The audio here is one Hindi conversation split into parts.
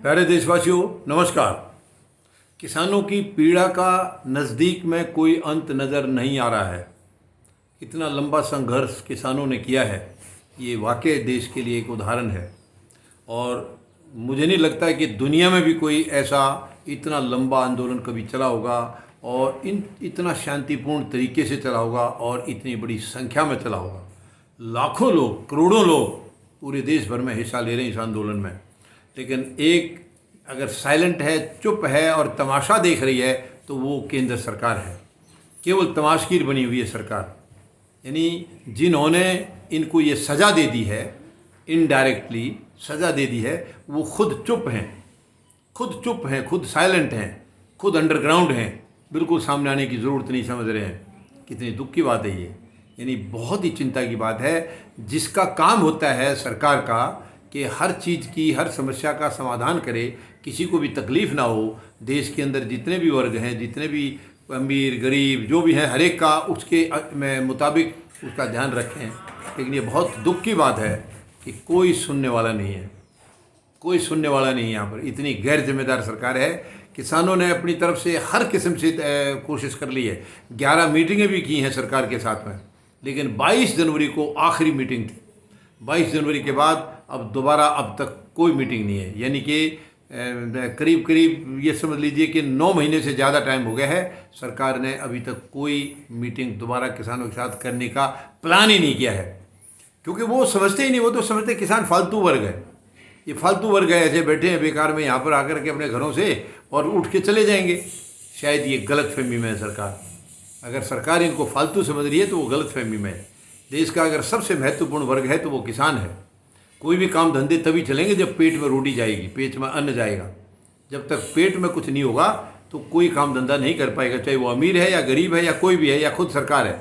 प्यारे देशवासियों, नमस्कार। किसानों की पीड़ा का नज़दीक में कोई अंत नज़र नहीं आ रहा है। इतना लंबा संघर्ष किसानों ने किया है, ये वाकई देश के लिए एक उदाहरण है। और मुझे नहीं लगता है कि दुनिया में भी कोई ऐसा इतना लंबा आंदोलन कभी चला होगा और इतना शांतिपूर्ण तरीके से चला होगा और इतनी बड़ी संख्या में चला होगा। लाखों लोग, करोड़ों लोग पूरे देश भर में हिस्सा ले रहे हैं इस आंदोलन में। लेकिन एक अगर साइलेंट है, चुप है और तमाशा देख रही है तो वो केंद्र सरकार है। केवल तमाशगीर बनी हुई है सरकार। यानी जिन्होंने इनको ये सज़ा दे दी है, इनडायरेक्टली सज़ा दे दी है, वो खुद चुप हैं, खुद साइलेंट हैं, खुद अंडरग्राउंड हैं, बिल्कुल सामने आने की ज़रूरत नहीं समझ रहे हैं। कितनी दुख की बात है ये। यानी बहुत ही चिंता की बात है। जिसका काम होता है सरकार का कि हर चीज़ की, हर समस्या का समाधान करे, किसी को भी तकलीफ़ ना हो, देश के अंदर जितने भी वर्ग हैं, जितने भी अमीर गरीब जो भी हैं, हर एक का उसके मुताबिक उसका ध्यान रखें। लेकिन ये बहुत दुख की बात है कि कोई सुनने वाला नहीं है, कोई सुनने वाला नहीं है। यहाँ पर इतनी गैर जिम्मेदार सरकार है। किसानों ने अपनी तरफ से हर किस्म से कोशिश कर ली है। 11 मीटिंगें भी की हैं सरकार के साथ में, लेकिन 22 जनवरी को आखिरी मीटिंग थी। 22 जनवरी के बाद अब दोबारा अब तक कोई मीटिंग नहीं है। यानी कि करीब ये समझ लीजिए कि 9 महीने से ज़्यादा टाइम हो गया है। सरकार ने अभी तक कोई मीटिंग दोबारा किसानों के साथ करने का प्लान ही नहीं किया है, क्योंकि वो समझते ही नहीं। वो तो समझते किसान फालतू वर्ग है, ये फालतू वर्ग है, ऐसे बैठे हैं बेकार में यहाँ पर आकर के अपने घरों से और उठ के चले जाएंगे। शायद ये गलतफहमी में है सरकार। अगर सरकार इनको फालतू समझ रही है तो वो गलतफहमी में है। देश का अगर सबसे महत्वपूर्ण वर्ग है तो वो किसान है। कोई भी काम धंधे तभी चलेंगे जब पेट में रोटी जाएगी, पेट में अन्न जाएगा। जब तक पेट में कुछ नहीं होगा तो कोई काम धंधा नहीं कर पाएगा, चाहे वो अमीर है या गरीब है या कोई भी है या खुद सरकार है।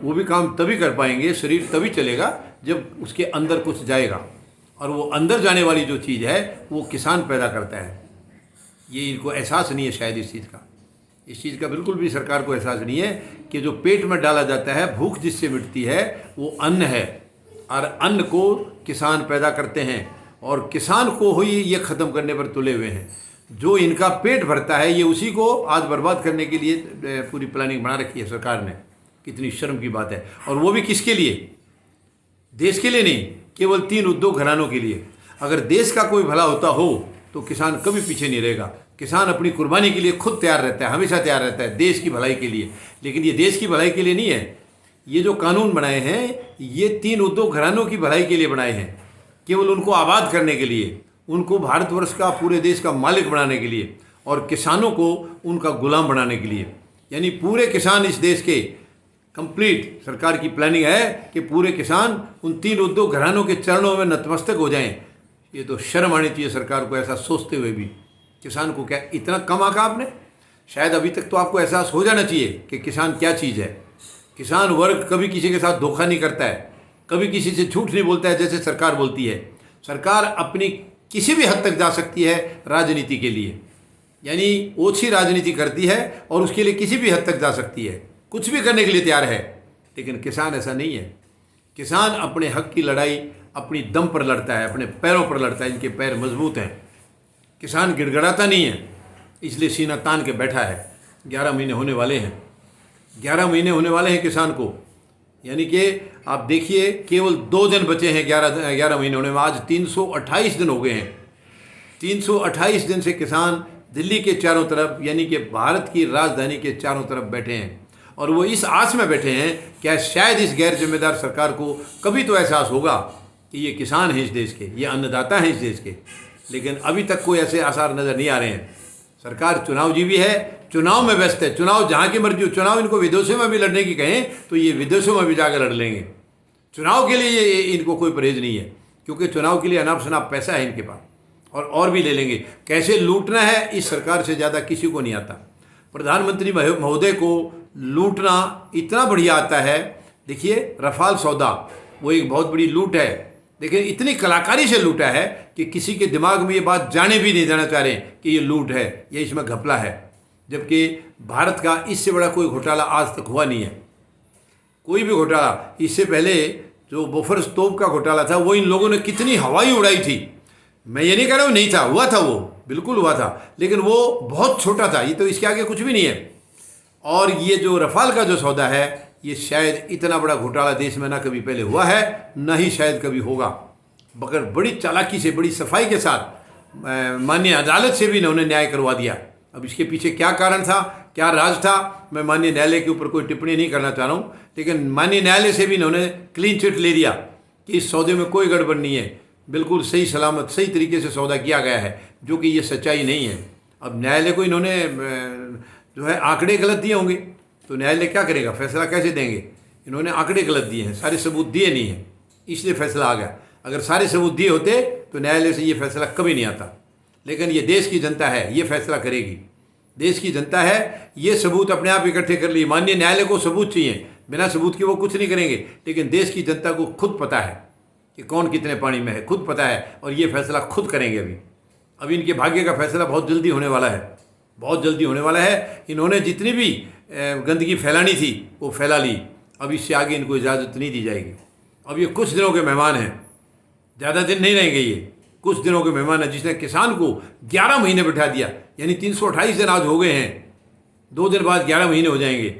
वो भी काम तभी कर पाएंगे, शरीर तभी चलेगा जब उसके अंदर कुछ जाएगा। और वो अंदर जाने वाली जो चीज़ है वो किसान पैदा करता है। ये इनको एहसास नहीं है शायद इस चीज़ का बिल्कुल भी सरकार को एहसास नहीं है कि जो पेट में डाला जाता है, भूख जिससे मिटती है, वो अन्न है। और अन्न को किसान पैदा करते हैं और किसान को ही ये ख़त्म करने पर तुले हुए हैं। जो इनका पेट भरता है ये उसी को आज बर्बाद करने के लिए पूरी प्लानिंग बना रखी है सरकार ने। कितनी शर्म की बात है। और वो भी किसके लिए? देश के लिए नहीं, केवल 3 उद्योग घरानों के लिए। अगर देश का कोई भला होता हो तो किसान कभी पीछे नहीं रहेगा। किसान अपनी कुर्बानी के लिए खुद तैयार रहता है, हमेशा तैयार रहता है देश की भलाई के लिए। लेकिन ये देश की भलाई के लिए नहीं है। ये जो कानून बनाए हैं ये 3 उद्योग घरानों की भलाई के लिए बनाए हैं, केवल उनको आबाद करने के लिए, उनको भारतवर्ष का, पूरे देश का मालिक बनाने के लिए और किसानों को उनका गुलाम बनाने के लिए। यानी पूरे किसान इस देश के कंप्लीट सरकार की प्लानिंग है कि पूरे किसान उन 3 उद्योग घरानों के चरणों में नतमस्तक हो जाएं। ये तो शर्म आनी चाहिए सरकार को, ऐसा सोचते हुए भी। किसान को क्या इतना कम आंका आपने? शायद अभी तक तो आपको एहसास हो जाना चाहिए कि किसान क्या चीज़ है। किसान वर्ग कभी किसी के साथ धोखा नहीं करता है, कभी किसी से झूठ नहीं बोलता है जैसे सरकार बोलती है। सरकार अपनी किसी भी हद तक जा सकती है राजनीति के लिए, यानी ओछी राजनीति करती है और उसके लिए किसी भी हद तक जा सकती है, कुछ भी करने के लिए तैयार है। लेकिन किसान ऐसा नहीं है। किसान अपने हक की लड़ाई अपनी दम पर लड़ता है, अपने पैरों पर लड़ता है। इनके पैर मजबूत हैं। किसान गिड़गड़ाता नहीं है, इसलिए सीना तान के बैठा है। 11 महीने होने वाले हैं, 11 महीने होने वाले हैं किसान को। यानी कि आप देखिए केवल 2 दिन बचे हैं 11 महीने होने में। आज 328 दिन हो गए हैं। 328 दिन से किसान दिल्ली के चारों तरफ, यानी कि भारत की राजधानी के चारों तरफ बैठे हैं। और वो इस आस में बैठे हैं कि शायद इस गैर जिम्मेदार सरकार को कभी तो एहसास होगा कि ये किसान हैं इस देश के, ये अन्नदाता हैं इस देश के। लेकिन अभी तक कोई ऐसे आसार नज़र नहीं आ रहे हैं। सरकार चुनावजीवी है, चुनाव में व्यस्त है। चुनाव जहाँ की मर्जी हो, चुनाव इनको विदेशों में भी लड़ने की कहें तो ये विदेशों में भी जाकर लड़ लेंगे। चुनाव के लिए इनको कोई परहेज नहीं है, क्योंकि चुनाव के लिए अनाप शनाप पैसा है इनके पास और भी ले लेंगे। कैसे लूटना है इस सरकार से ज़्यादा किसी को नहीं आता। प्रधानमंत्री महोदय को लूटना इतना बढ़िया आता है। देखिए रफाल सौदा वो एक बहुत बड़ी लूट है, लेकिन इतनी कलाकारी से लूटा है कि किसी के दिमाग में ये बात जाने भी नहीं देना चाह रहे कि ये लूट है या इसमें घपला है। जबकि भारत का इससे बड़ा कोई घोटाला आज तक हुआ नहीं है, कोई भी घोटाला। इससे पहले जो बोफर्स तोप का घोटाला था वो इन लोगों ने कितनी हवाई उड़ाई थी। मैं ये नहीं कह रहा हूँ नहीं था, हुआ था, वो बिल्कुल हुआ था, लेकिन वो बहुत छोटा था, ये तो इसके आगे कुछ भी नहीं है। और ये जो रफाल का जो सौदा है, ये शायद इतना बड़ा घोटाला देश में ना कभी पहले हुआ है, ना ही शायद कभी होगा। मगर बड़ी चालाकी से, बड़ी सफाई के साथ माननीय अदालत से भी इन्होंने न्याय करवा दिया। अब इसके पीछे क्या कारण था, क्या राज था, मैं माननीय न्यायालय के ऊपर कोई टिप्पणी नहीं करना चाह रहा हूँ, लेकिन माननीय न्यायालय से भी इन्होंने क्लीन चिट ले दिया कि इस सौदे में कोई गड़बड़ नहीं है, बिल्कुल सही सलामत सही तरीके से सौदा किया गया है, जो कि ये सच्चाई नहीं है। अब न्यायालय को इन्होंने जो है आंकड़े गलत दिए होंगे, तो न्यायालय क्या करेगा, फैसला कैसे देंगे। इन्होंने आंकड़े गलत दिए हैं, सारे सबूत दिए नहीं हैं, इसलिए फैसला आ गया। अगर सारे सबूत दिए होते तो न्यायालय से ये फैसला कभी नहीं आता। लेकिन ये देश की जनता है, ये फैसला करेगी। देश की जनता है, ये सबूत अपने आप इकट्ठे कर लिए। माननीय न्यायालय को सबूत चाहिए, बिना सबूत के वो कुछ नहीं करेंगे। लेकिन देश की जनता को खुद पता है कि कौन कितने पानी में है, खुद पता है, और ये फैसला खुद करेंगे। अभी इनके भाग्य का फैसला बहुत जल्दी होने वाला है, बहुत जल्दी होने वाला है। इन्होंने जितनी भी गंदगी फैलानी थी वो फैला ली, अब इससे आगे इनको इजाज़त नहीं दी जाएगी। अब ये कुछ दिनों के मेहमान हैं, ज़्यादा दिन नहीं रहेंगे, ये कुछ दिनों के मेहमान हैं। जिसने किसान को 11 महीने बिठा दिया, यानी 328 दिन आज हो गए हैं, 2 दिन बाद 11 महीने हो जाएंगे,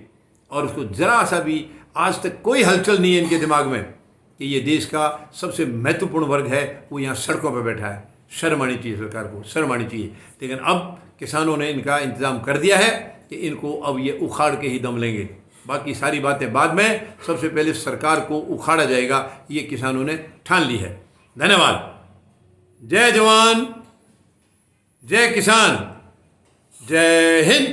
और उसको ज़रा सा भी आज तक कोई हलचल नहीं है इनके दिमाग में कि ये देश का सबसे महत्वपूर्ण वर्ग है, वो यहाँ सड़कों पर बैठा है। शर्म आनी चाहिए सरकार को, शर्म आनी चाहिए। लेकिन अब किसानों ने इनका इंतज़ाम कर दिया है कि इनको अब ये उखाड़ के ही दम लेंगे। बाकी सारी बातें बाद में, सबसे पहले सरकार को उखाड़ा जाएगा, ये किसानों ने ठान ली है। धन्यवाद। जय जवान, जय किसान, जय हिंद।